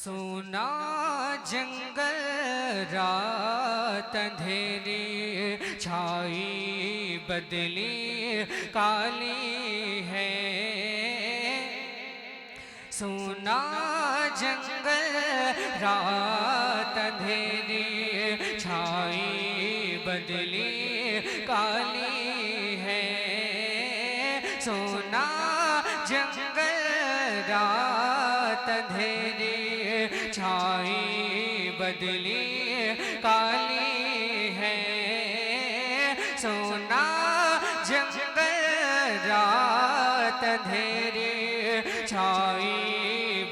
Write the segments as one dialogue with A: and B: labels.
A: सोना जंगल रात अंधेरी छाई बदली काली है। सोना जंगल रात अंधेरी छाई बदली काली है। सोना जंगल रात अंधेरी छाई बदली काली है। सोना जंगल रात अंधेरी छाई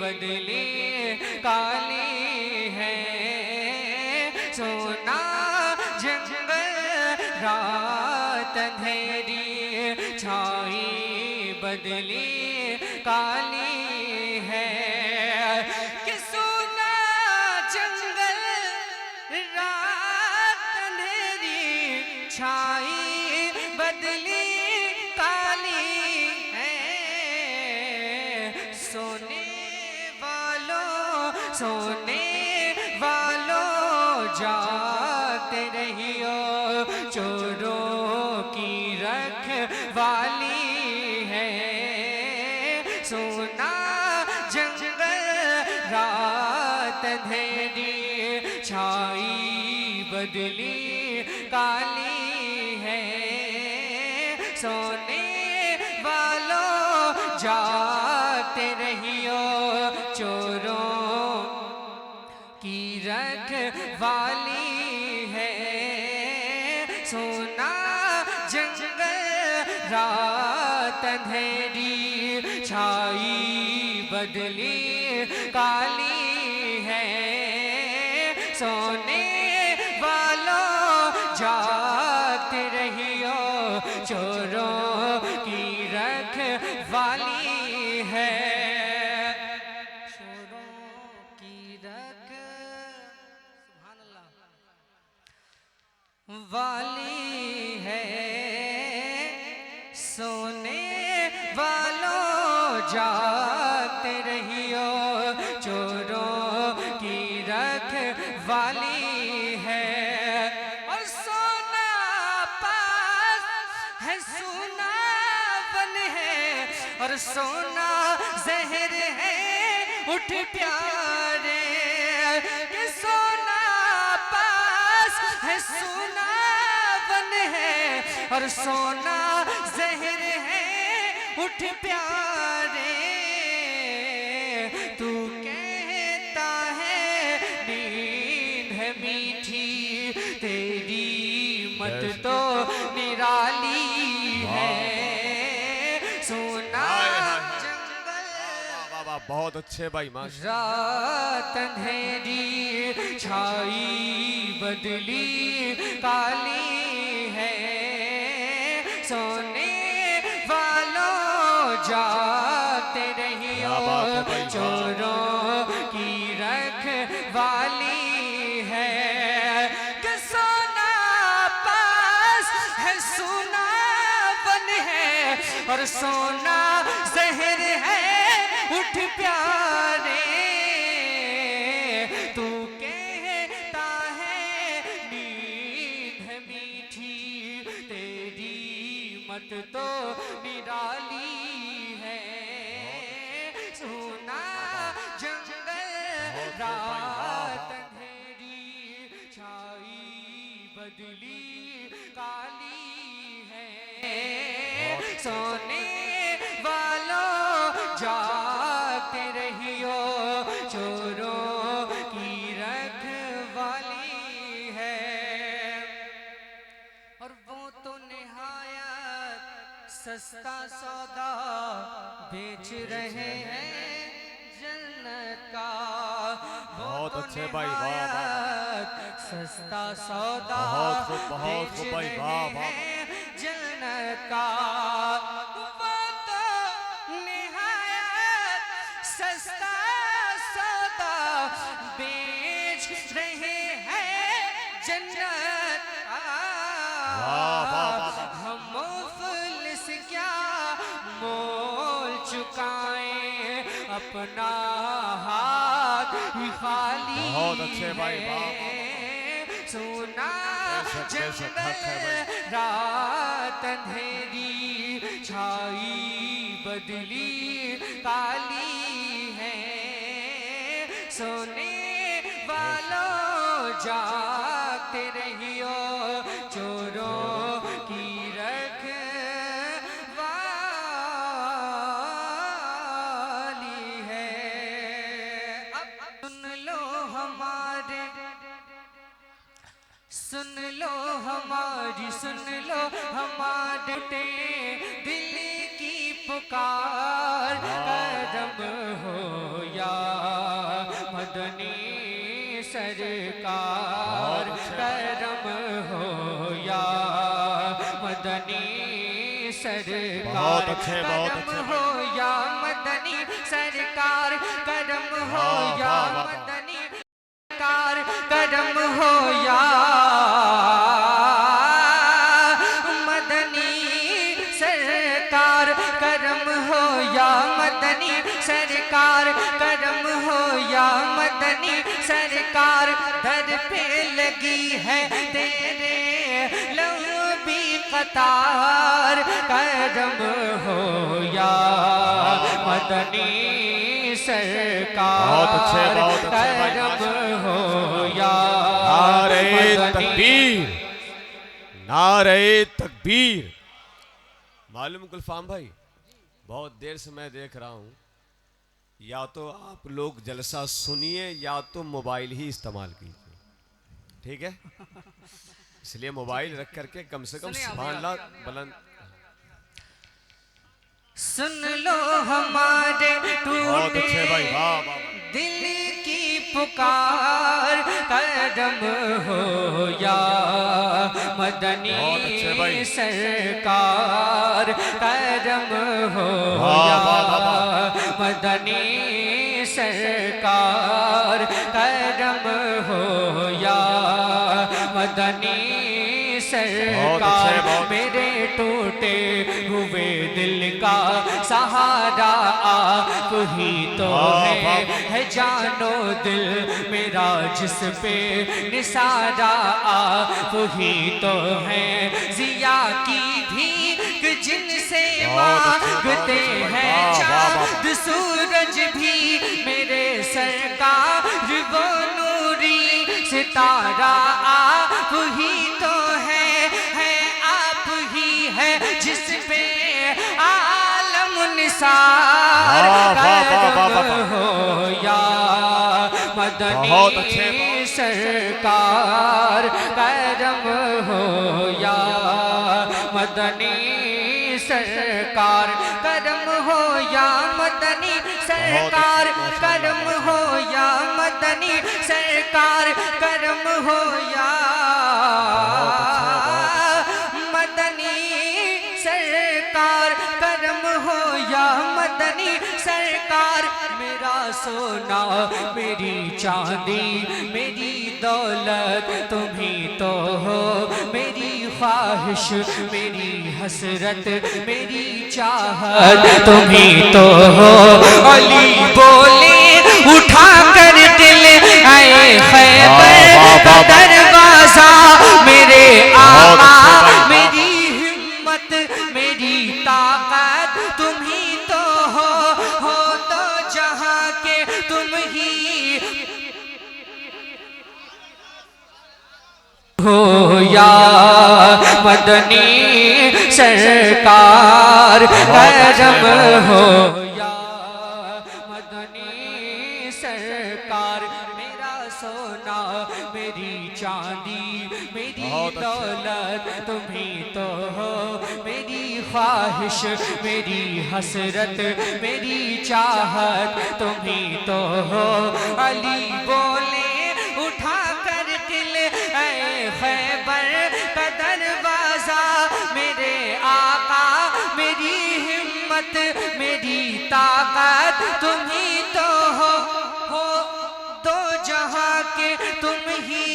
A: बदली काली है। सोना जंगल रात अंधेरी छाई बदली काली है। कि सोना जंगल रात अंधेरी छाई बदली काली है। सोने वालों जागते रहियो, चोरों की रखवाली है। सोना जंगल रात अंधेरी छाई बदली काली है। सोने वालों जागते रहियो, चोरों की रखवाली है। सोना जंगल रात अंधेरी छाई बदली काली है। सोने वालों जागते रहियो, चोरों की रखवाली है। वाली है। सोने वालों जागते रहियो, चोरों की रखवाली है। और सोना पास है, सोना बन है, और सोना जहर है उठ प्यारे। कि सोना पास है, सोना बन है, और सोना जहर है उठ प्यारे। तू कहता है नींद है मीठी, तेरी मत तो निराली है। सोना
B: बहुत अच्छे भाई माशाल्लाह।
A: रात अंधेरी छाई बदली काली है। सोने वालों जागते रहियो, चोरों की रखवाली है। कि सोना पास है, सोना बन है, और सोना जहर है उठ प्यारे। तू कहता है नींद है मीठी, तेरी मत तो निराली है। सोना जंगल रात अंधेरी छाई बदली काली है। सोने वालों जागते रहियो, चोरों की रखवाली है। और वो तो निहायत सस्ता सौदा बेच रहे हैं जन्नत का।
B: बहुत अच्छे भाई, वाह वाह।
A: सस्ता सौदा
B: बहुत
A: बेच
B: भाई, वाह
A: रहे
B: वाह।
A: हैं जन्नत का। सस्ता सौदा बेच रहे हैं जन्नत। हम मुफलिस क्या मोल चुकाएं, अपना हाथ खाली
B: बहुत अच्छे भाई,
A: है।
B: वाह, वाह,
A: सोना
B: बेशक हक है
A: जंगल
B: भाई।
A: रात अंधेरी छाई बदली काली है। सोने वालों जागते रहियो, चोरों की रखवाली है। अब सुन लो हमारे, सुन लो हमारी, सुन लो हमारे दिल की पुकार। करम हो या मदनी सरकार, करम हो या मदनी सरकार।
B: बहुत अच्छे, बहुत अच्छे
A: करम
B: भाई।
A: हो या मदनी सरकार, करम हो
B: वाह,
A: या
B: वाह, वाह, वाह।
A: मदनी सरकार, करम हो या मदनी सरकार, करम हो या मदनी सरकार, करम हो या मदनी सरकार। दर पे लगी है तेरे लंबी कतार, करम हो या मदनी सरकार।
B: बहुत अच्छे, बहुत अच्छे भाई,
A: करम
B: माशाअल्लाह।
A: हो या
B: नारे
A: मदनी
B: तकबीर, नारे तकबीर। मालूम गुलफाम भाई, बहुत देर से मैं देख रहा हूँ, या तो आप लोग जलसा सुनिए या तो मोबाइल ही इस्तेमाल कीजिए, ठीक है? इसलिए मोबाइल रख करके कम से कम
A: सुनिए आप,
B: सुभान अल्लाह बुलंद।
A: सुन लो हमारे
B: बहुत
A: टूटे
B: अच्छे भाई, वाह, वाह, वाह।
A: दिल की पुकार। करम हो या मदनी
B: बहुत अच्छे भाई।
A: सरकार, करम हो
B: वाह,
A: या
B: वाह, वाह, वाह।
A: मदनी सरकार, करम हो या मदनी
B: बहुत अच्छे,
A: सरकार।
B: बहुत अच्छे।
A: मेरे टूटे हुए दिल का सहारा आप ही तो
B: वाह, वाह,
A: है जानो दिल मेरा जिस पे निसारा आप ही तो है। जिया की भीख जिनसे मांगते हैं चाँद सूरज भी मेरे सरकार, वो नूरी सितारा आप ही तो है आप ही है जिस पे आलम निसार।
B: वाह, वाह, वाह, वाह, वाह,
A: करम
B: वाह।
A: हो या मदनी
B: बहुत अच्छे, बहुत।
A: सरकार, करम हो या मदनी सरकार, करम हो या मदनी सरकार, करम हो या मदनी सरकार, करम हो या मदनी सरकार, करम हो या मदनी सरकार। मेरा सोना मेरी चांदी मेरी दौलत तुम ही तो हो, मेरी ख्वाहिश मेरी हसरत मेरी चाहत तुम ही तो हो। अली बोले उठा कर दिल आए खैबर का दरवाजा, मेरे आका मेरी हिम्मत मेरी ताकत तुम ही तो हो तो जहां के तुम ही हो या मदनी सरकार। करम हो या मदनी सरकार। मेरा सोना मेरी चांदी मेरी
B: बहुत अच्छे।
A: दौलत तुम ही तो हो, मेरी ख्वाहिश मेरी हसरत मेरी चाहत तुम ही तो हो। अली बोले उठा कर दिल ऐ खैबर का दरवाजा, मेरे आका मेरी हिम्मत मेरी ताकत तुम ही तो हो दो जहां के तुम ही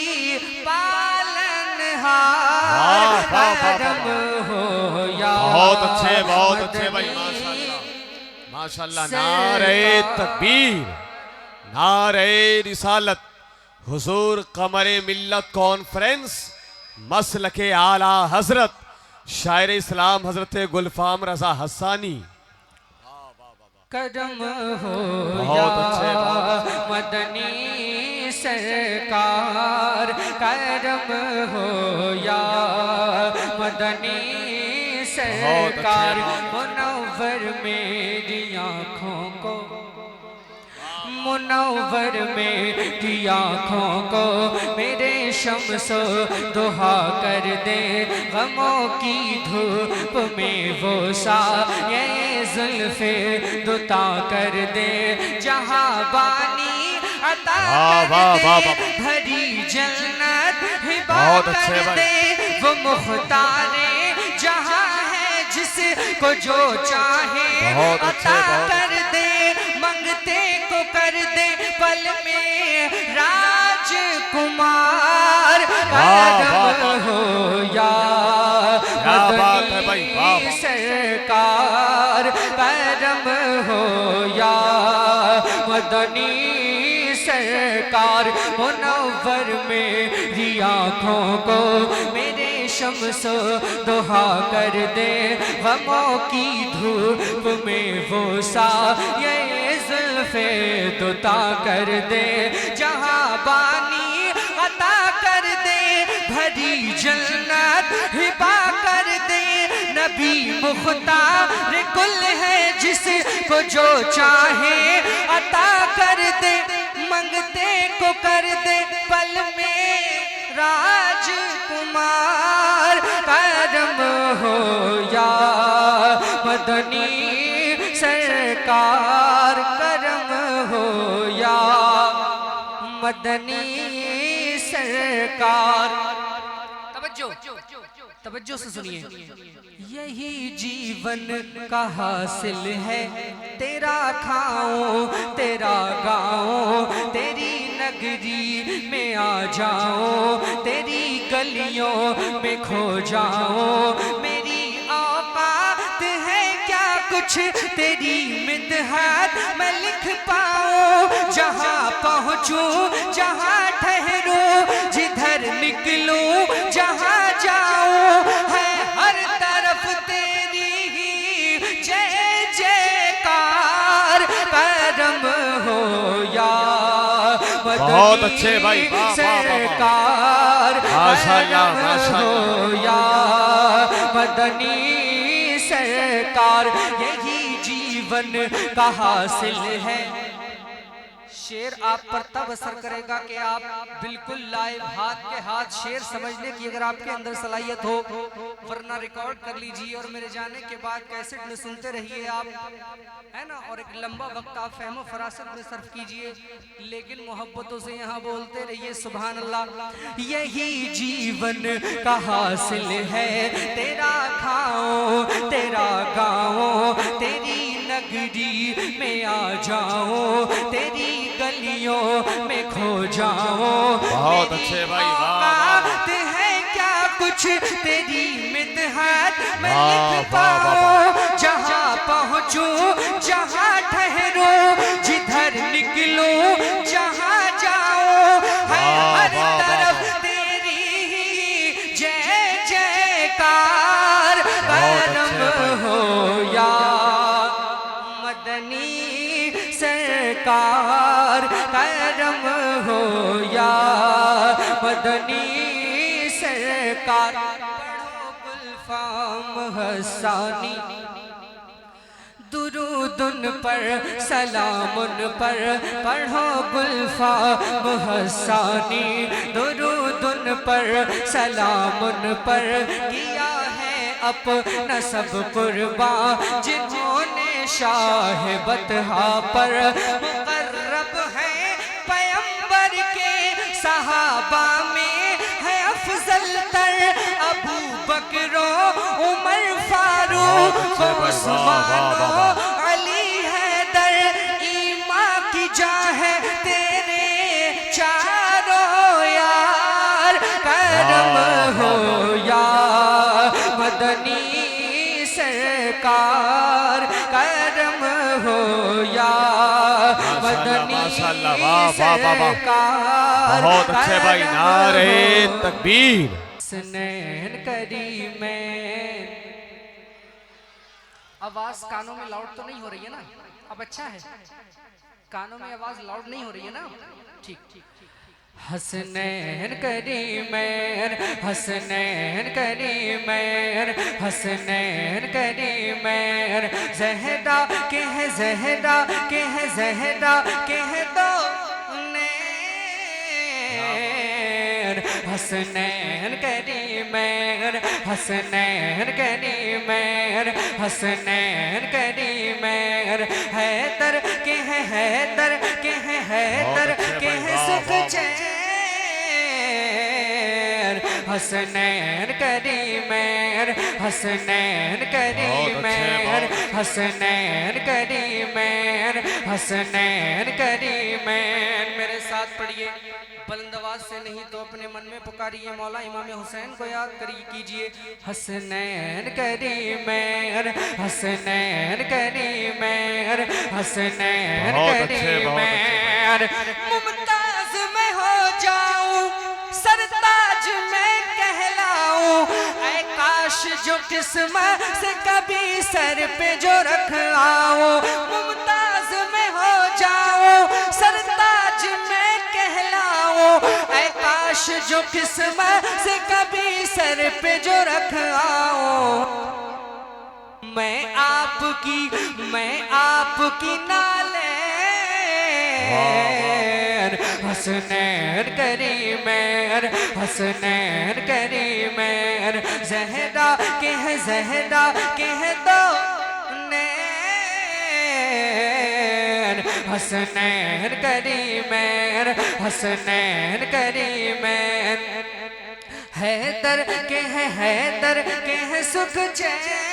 A: पालनहार।
B: वाह, वाह, वाह,
A: करम हो या
B: बहुत अच्छे, बहुत अच्छे भाई,
A: मदनी
B: माशाल्लाह, माशाल्लाह। नारे तकबीर, नारे रिसालत हुजूर कमरे मिल्लत कॉन्फ्रेंस मसलके आला हजरत शायर इस्लाम हजरत गुलफाम रजा हसानी।
A: करम हो
B: बहुत अच्छे,
A: या मदनी सरकार, करम हो या मदनी सरकार, मुनव्वर मेरी आँखों को, मुनव्वर मेरी आँखों को मेरे शम्सो दुहा कर दे, गमों की धूप में वो सा ये जुल्फे दुता कर दे, जहाँ बानी अता कर दे, भरी जन्नत हिबा कर दे, वो मुख्तारे जहाँ है जिसको जो चाहे अता कर दे, मंगते को कर दे पल में राजकुमार, करम हो या मदनी सरकार, करम हो या मदनी सरकार, मुनव्वर मेरी आँखों को मेरे शम्सो दुहा कर दे, गमों की धूप में वो सा ये जुल्फे दुता कर दे, जहाँ बानी अता कर दे, भरी जन्नत हिबा कर दे, नबी मुख्तार कुल है जिसको जो चाहे अता कर दे, मंगते को कर दे पल में राजकुमार, करम हो या मदनी सरकार, करम हो या मदनी सरकार। तवज्जो से सुनिए, यही जीवन का हासिल है, तेरा खाऊं तेरा गाऊं, तेरी नगरी में आ जाऊं, तेरी गलियों में खो जाऊं, मेरी औकात है क्या कुछ तेरी मिदहत मैं लिख पाऊं, जहाँ पहुँचूं जहाँ ठहरूं, जिधर निकलूं जहाँ जाऊं, है हर तरफ तेरी ही जय जयकार, करम हो या
B: बहुत अच्छे भाई,
A: सरकार, करम हो या मदनी सरकार, यही जीवन का हासिल है। शेर आप पर तब असर करेगा कि आप बिल्कुल लाइव हाथ के हाथ शेर समझने की अगर आपके अंदर सलाहियत हो, वरना रिकॉर्ड कर लीजिए और मेरे जाने के बाद कैसेट में सुनते रहिए आप, है ना, और एक लंबा वक्त आप फहमो फरासत में सर्फ कीजिए, लेकिन मोहब्बतों से यहाँ बोलते रहिए सुभान अल्लाह। यही जीवन का हासिल है, तेरा खाओ तेरा गाओ, तेरी नगरी में आ जाओ, तेरी गलियों में खो जाओ,
B: बहुत अच्छे भाई,
A: औकात है क्या कुछ तेरी मिदहत मैं लिख पाऊं, जहाँ पहुँचूं जहाँ ठहरूं, जिधर निकलूं जहाँ जाऊं, है हर तरफ तेरी ही जय जयकार, करम हो या मदनी सरकार, करम हो या मदनी सरकार, पढ़ो गुलफाम हसानी, दुरूदुन पर सलामुन पर, पढ़ो गुलफाम हसानी, दुरूदुन पर सलामुन पर, किया है अपना सब कुर्बान, जिन्होंने शाह बतहा पर मुकर्रब है पैगंबर के, सहाबा में है अफजल तर, अबू बकरो उमर फारूक उस्मान अली हैदर, ईमान की जान है तेरे चारों यार, करम हो या मदनी सरकार, करम हो या मदनी
B: माशाल्लाह, वाह वाह वाह वाह,
A: सरकार
B: बहुत अच्छे भाई। नारे तकबीर।
A: हसनैन करीमैन। आवाज कानों में लाउड तो नहीं हो रही है ना? अब अच्छा है, कानों में आवाज लाउड नहीं हो रही है ना? ठीक ठीक। हसनैन करीमैन, हसनैन करीमैन, हसनैन करीमैन, ज़हरा के है, ज़हरा के है, ज़हरा के है दो नैन। हसनैन करीमैन, हसनैन करीमैन, हसनैन करीमैन, हैदर के है, हैदर के है, हैदर के है सुख चैन। हसनैन करीमैन, हसनैन करीमैन, हसनैन करीमैन, हसनैन करीमैन। मेरे साथ पढ़िए बुलंद आवाज से, नहीं तो अपने मन में पुकारिए मौला इमाम हुसैन को याद करिए कीजिए। हसनैन करीमैन, हसनैन करीमैन, हसनैन करीमैन। मुमताज मैं हो जाऊं, सरताज मैं कहलाऊं, ऐ काश जो किस्मत से कभी सर पे जो रख आऊं। मुमताज मैं हो जाऊं, सरताज मैं कहलाऊं, ऐ काश जो किस्मत से कभी सर पे जो रख आऊं। मैं आपकी नालेन। हसनैन करीमैन, हसनैन करीमैन, ज़हरा के है, ज़हरा के है दो नैन। हसनैन करीमैन, हसनैन करीमैन, हैदर के है, हैदर के है सुख चैन।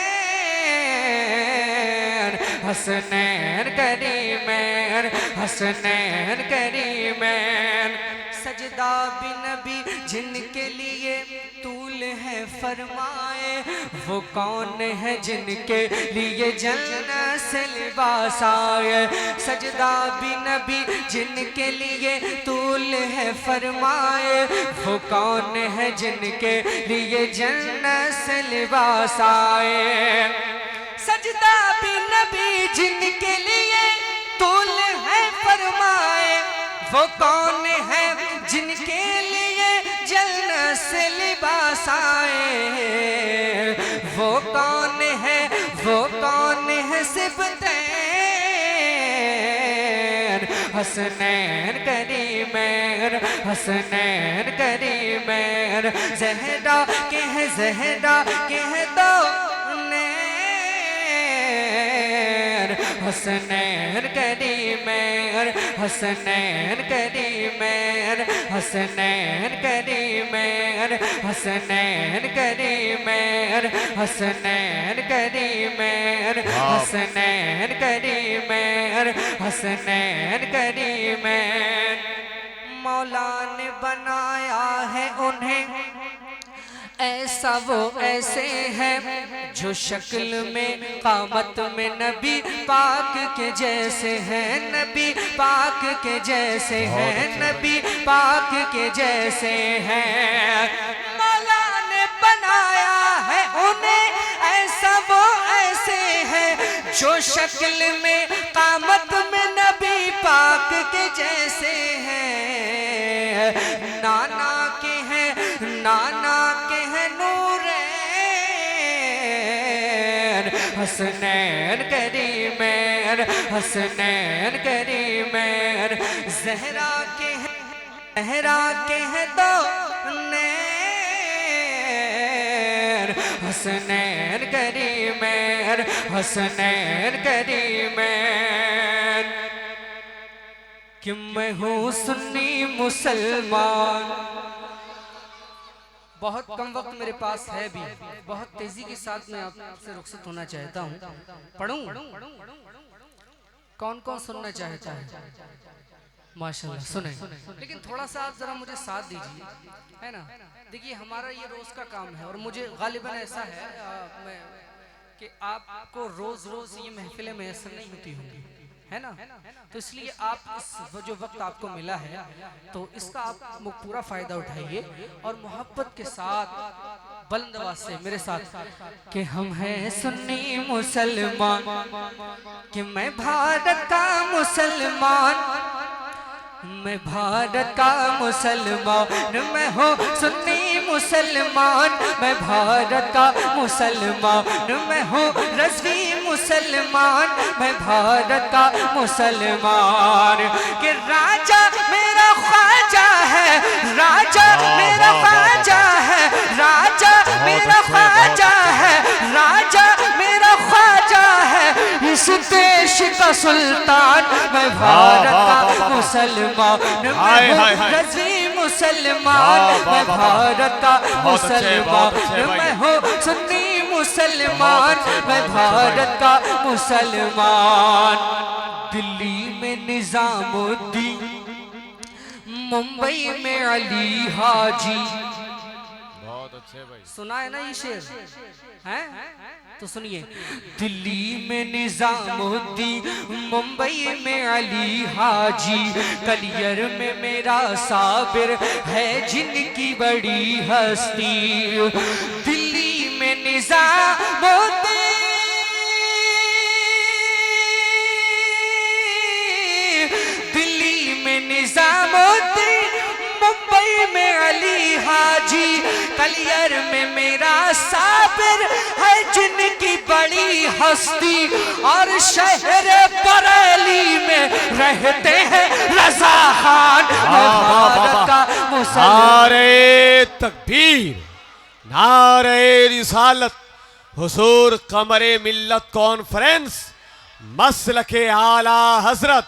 A: हसनैन करीमैन, हसनैन करीमैन, सजदा भी नबी जिनके लिए तूल है फरमाए, वो कौन है जिनके लिए जन्नत से लिबास आए। सजदा भी नबी जिनके लिए तूल है फरमाए, वो कौन है जिनके लिए जन्नत से लिबास आए। सजदा भी नबी जिनके लिए तूल है फरमाए, वो कौन है जिनके लिए जन्नत से लिबास आए। वो कौन है, वो कौन है सिबतैन। हसनैन करीमैन, हसनैन करीमैन, ज़हरा के है, ज़हरा के है दो नैन। हसनैन करीमैन, हसनैन करीमैन, हसनैन करीमैन, हसनैन करीमैन, हसनैन करीमैन, हसनैन करीमैन, हसनैन करीमैन। मौला ने बनाया है उन्हें ऐसा, वो ऐसे हैं जो शक्ल में कामत में नबी पाक के जैसे हैं, नबी पाक के जैसे हैं, नबी पाक के जैसे हैं। मौला ने बनाया है उन्हें ऐसा, वो ऐसे हैं जो शक्ल में कामत में नबी पाक के जैसे हैं। नाना के हैं, नाना के हैं नूरैन। हसनैन करीमैन, हसनैन करीमैन, ज़हरा के हैं, ज़हरा के हैं दो नैन। हसनैन करीमैन, हसनैन करीमैन। कि मैं हूँ सुन्नी मुसलमान। बहुत कम वक्त मेरे पास है भी, बहुत तेजी के साथ मैं आपसे रुखसत होना चाहता हूँ। पढ़ूं? कौन कौन सुनना चाहता है? माशाल्लाह सुने, लेकिन थोड़ा सा आप जरा मुझे साथ दीजिए, है ना। देखिए हमारा ये रोज का काम है और मुझे गालिबन ऐसा है कि आपको रोज रोज ये महफिलें मैसर नहीं होती होंगी, है ना। तो इसलिए आप इस जो वक्त आपको मिला है तो इसका आप पूरा फायदा उठाइए और मोहब्बत के साथ बुलंद आवाज से मेरे साथ कि हम हैं सुन्नी मुसलमान, कि मैं भारत का मुसलमान, मैं भारत का मुसलमान, मैं हूँ सुन्नी मुसलमान, मैं भारत का मुसलमान, मैं हूँ रज़वी मुसलमान, मैं भारत का मुसलमान। कि राजा मेरा ख्वाजा है, राजा मेरा ख्वाजा है, राजा मेरा ख्वाजा है, राजा मेरा ख्वाजा है, इस देश का सुल्तान, मैं भारत का मुसलमान, मैं रज़वी मुसलमान, मैं भारत का मुसलमान, मैं हूँ सुन्नी मुसलमान, मैं भारत का मुसलमान। दिल्ली में निजामुद्दीन, मुंबई में अली हाजी,
B: बहुत अच्छे भाई,
A: सुना है ना ये शेर हैं? तो सुनिए, दिल्ली में निजामुद्दीन, मुंबई में अली हाजी, कलियर में मेरा साबिर है जिनकी बड़ी हस्ती। दिल्ली में निजामुद्दीन, दिल्ली में निजामुद्दीन, मुंबई में अली हाजी, कलियर में मेरा साबिर है जिनकी बड़ी हस्ती, और शहर बरेली में रहते हैं रज़ा खान, भारत का मुसलमान।
B: नारे तकबीर, नारे रिसालत, हुजूर कमरे मिल्लत कॉन्फ्रेंस, मसलके आला हजरत,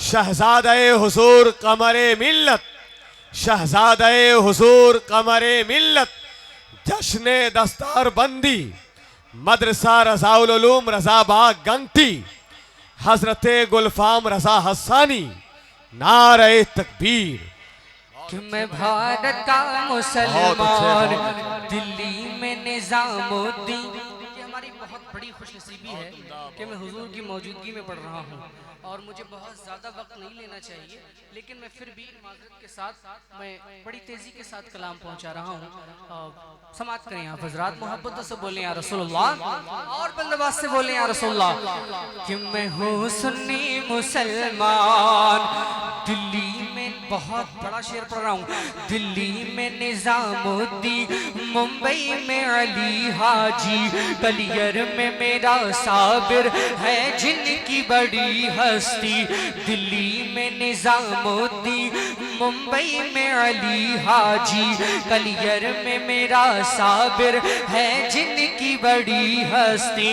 B: शहजादे हुजूर कमरे मिल्लत, शहजादे हुजूर कमरे मिल्लत, जश्न दस्तार बंदी, मदरसा रज़ाउल उलूम रज़ाबाग गंगटी, हजरत गुलफाम रज़ा हसानी, नारे तकबीर।
A: कि मैं भारत का मुसलमान, दिल्ली में निजामुद्दीन। ये हमारी बहुत बड़ी खुशनसीबी है कि मैं हुजूर की मौजूदगी में पढ़ रहा हूँ और मुझे बहुत ज़्यादा वक्त नहीं लेना चाहिए, लेकिन मैं फिर भी माज़रत के साथ मैं बड़ी तेज़ी के साथ कलाम पहुँचा रहा हूँ। समाप्त करें आप हज़रात, मोहब्बतों से बोलें या रसूलुल्लाह, और बंदोबस्त से बोलें या रसूलुल्लाह। कि मैं हूँ सुन्नी मुसलमान, दिल्ली में बहुत बड़ा शेर पढ़ रहा हूँ, दिल्ली में निजामुद्दीन, मुंबई में अली हाजी, कलियर में मेरा साबिर है जिनकी बड़ी हस्ती। दिल्ली में निजामुद्दीन, मुंबई में अली हाजी, कलियर में मेरा साबिर है जिनकी बड़ी हस्ती।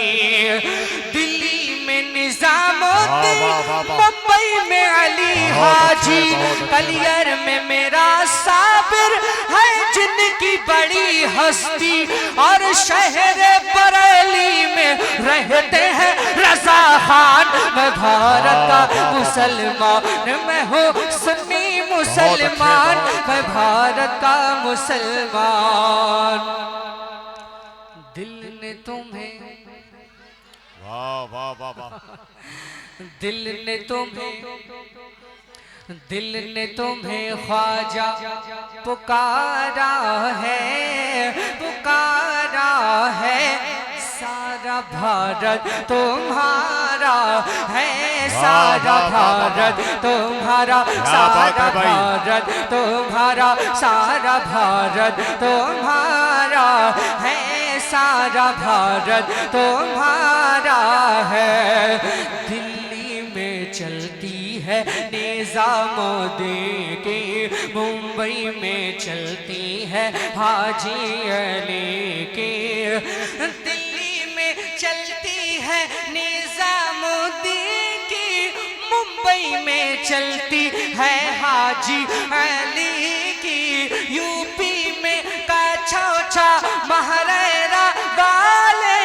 A: दिल्ली में निजामुद्दीन, मुंबई में अली हाजी, कलियर में मेरा साबिर है जिनकी बड़ी हस्ती, और शहर बरेली में रहते हैं रज़ा खान, मैं भारत का मुसलमान, मैं हूँ सुन्नी मुसलमान, मैं भारत का मुसलमान। दिल ने तुम्हें,
B: वाह वाह वाह वाह,
A: दिल ने तुम्हें, दिल ने तुम्हें ख्वाजा पुकारा है, पुकारा है, सारा भारत तुम्हारा है, सारा भारत तुम्हारा, सारा भारत तुम्हारा, सारा भारत तुम्हारा है, सारा भारत तुम्हारा है। दिल्ली में चलती है निजामुद्दीन की, मुंबई में चलती है हाजी अली की, दिल्ली में चलती है निजामुद्दीन की, मुंबई में चलती है हाजी अली की, यूपी में कछौछा महरेरा वाले,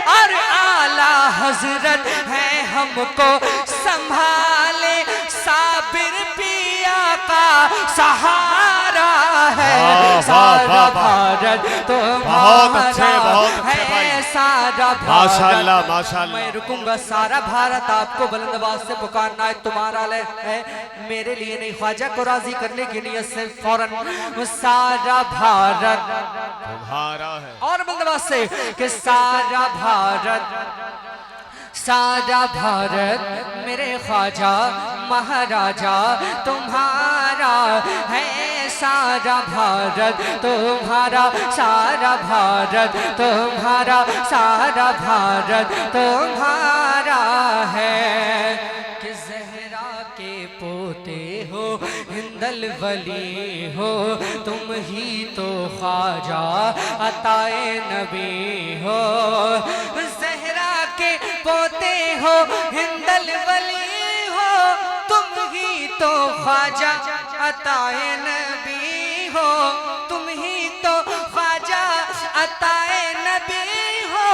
A: और आला हजरत है हमको संभाले, साबिर पिया का सहारा है, सारा भारत तुम्हारा है, सारा
B: माशाअल्लाह
A: भारत।
B: माशाअल्लाह।
A: मैं रुकूंगा, सारा भारत आपको बुलंद आवाज से पुकारना है, तुम्हारा है, मेरे लिए नहीं, ख्वाजा को राजी करने की नियत से फौरन सारा भारत
B: तुम्हारा है।
A: और बुलंद आवाज से कि सारा भारत, सारा भारत मेरे ख्वाजा महाराजा तुम्हारा है, सारा भारत तुम्हारा, सारा भारत तुम्हारा, सारा भारत तुम्हारा है। कि ज़हरा के पोते हो, हिंदल वली हो, तुम ही तो ख्वाजा अताए नबी हो। ज़हरा के पोते हो, हिंदल वली हो, तुम ही तो ख्वाजा अताए नबी हो, तुम ही तो ख्वाजा अताए नबी हो।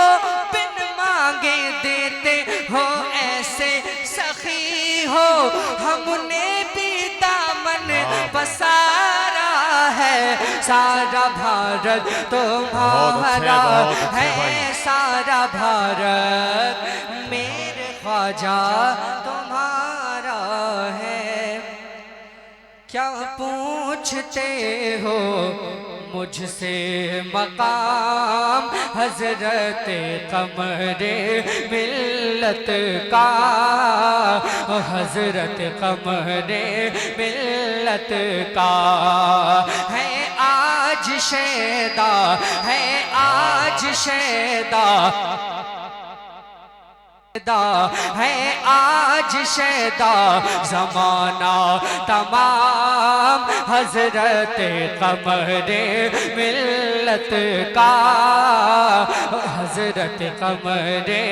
A: बिन मांगे देते हो ऐसे सखी हो, हमने भी दामन पसारा है, सारा भारत तुम्हारा है, सारा भारत मेरे ख्वाजा तुम्हारा है। क्या पूछते हो मुझसे मकाम हजरत कमरे मिल्लत का, हजरत कमरे मिल्लत का है आज शैदा, है आज शैदा है आज शैदा ज़माना तमाम, हजरत कमरे मिल्लत का, हजरत कमरे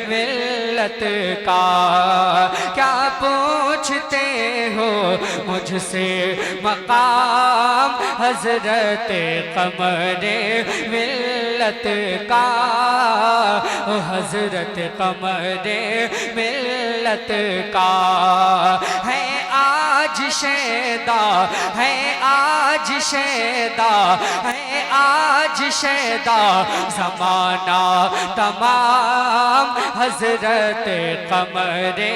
A: मिल्लत का। क्या पूछते हो मुझसे मकाम हजरत कमरे मिल्लत का, हजरत कमरे मिल्लत का है आज शैदा, है आज शैदा, है आज शैदा ज़माना तमाम, हजरत कमरे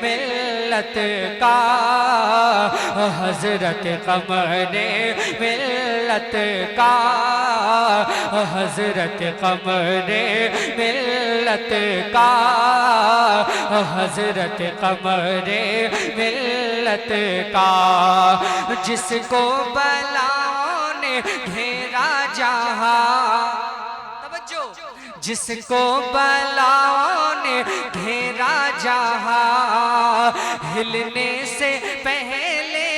A: मिल्लत का, हजरत कमरे मिल्लत का, हजरत कमरे मिल्लत का, हजरत कमरे मिल्लत का। जिसको बलाओं ने घेरा जहां, तवज्जो, जिसको बलाओं ने घेरा जहां, हिलने से पहले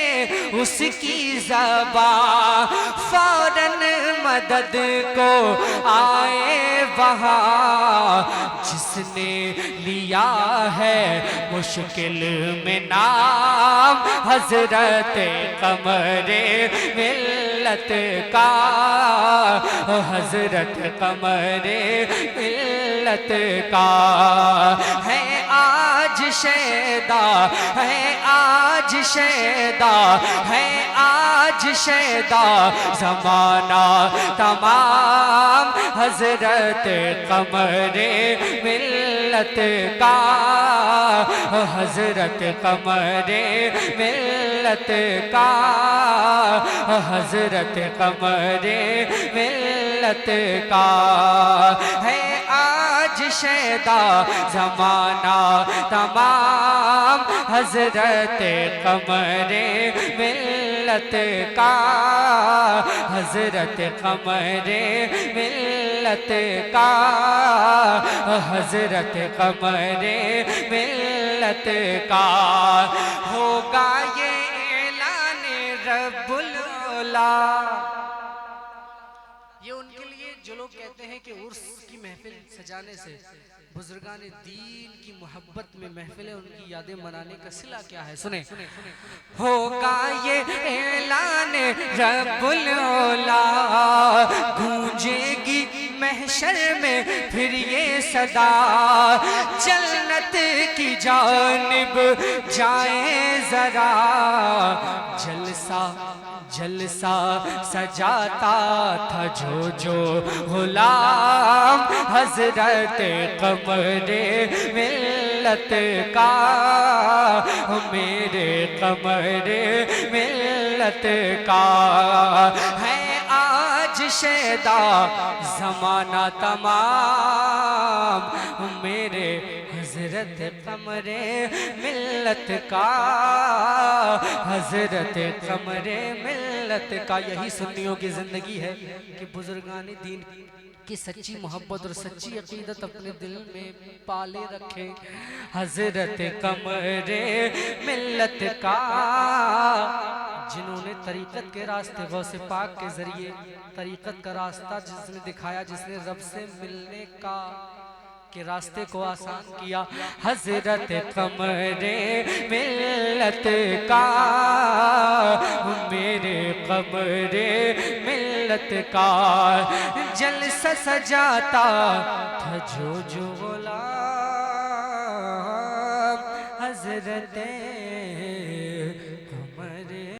A: उसकी ज़बान फौरन मदद को आए वहाँ। जिसने लिया है मुश्किल में नाम हजरत कमरे मिल्लत का, हजरत कमरे मिल्लत का है आज शैदा, है आज शैदा, है आज शैदा ज़माना तमाम, हजरत कमरे मिल्लत का, हजरत कमरे मिल्लत का, हजरत कमरे मिल्लत का है आज शैदा ज़माना तमाम, हजरत कमरे मिल्लत का, हजरत कमरे मिल्लत का, हजरत कमरे मिल्लत का। होगा ये ऐलान रब्बुल औला, ये उनके लिए जो लोग कहते हैं कि उर्स की महफिल सजाने से बुजुर्गान दीन की मोहब्बत में महफिल है, उनकी यादें मनाने का सिला क्या है, सुने। होगा ये ऐलान रब्बुल औला, गूंजेगी महशर में फिर ये सदा, जन्नत की जानिब जाए जरा, जलसा जलसा सजाता था जो गुलाम हजरत कमरे मिल्लत का, मेरे कमरे मिल्लत का है आज शैदा ज़माना तमाम, मेरे हजरत कमरे मिल्लत का, हजरत कमरे मिल्लत का। यही सुन्नियों की ज़िंदगी है कि बुजुर्गान दीन की सच्ची मोहब्बत और सच्ची अकीदत अपने दिल में पाले रखे। हजरत कमरे मिल्लत का, जिन्होंने तरीक़त के रास्ते गौसे पाक के ज़रिए तरीक़त का रास्ता जिसने दिखाया, जिसने रब से मिलने का के रास्ते को आसान किया। हजरत कमरे मिल्लत का, मेरे कमरे मिल्लत का जलसा सजाता था जो गुलाम हजरत